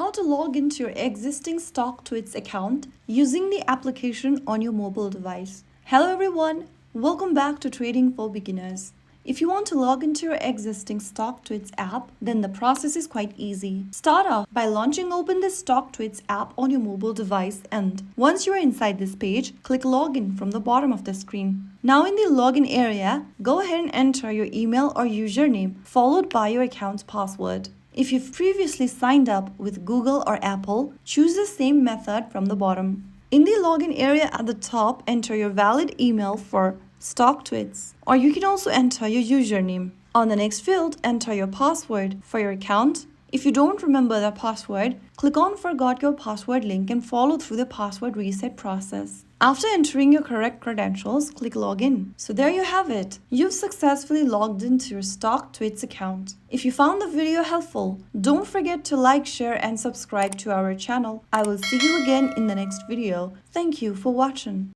how to log into your existing Stocktwits account using the application on your mobile device. Hello everyone, welcome back to Trading for Beginners. If you want to log into your existing Stocktwits app, then the process is quite easy. Start off by launching open the Stocktwits app on your mobile device, and once you are inside this page, click Login from the bottom of the screen. Now in the login area, go ahead and enter your email or username followed by your account's password. If you've previously signed up with Google or Apple, choose the same method from the bottom. In the login area at the top, enter your valid email for Stocktwits, or you can also enter your username. On the next field, enter your password for your account. If you don't remember the password, click on Forgot Your Password link and follow through the password reset process. After entering your correct credentials, click Login. So there you have it. You've successfully logged into your Stocktwits account. If you found the video helpful, don't forget to like, share, and subscribe to our channel. I will see you again in the next video. Thank you for watching.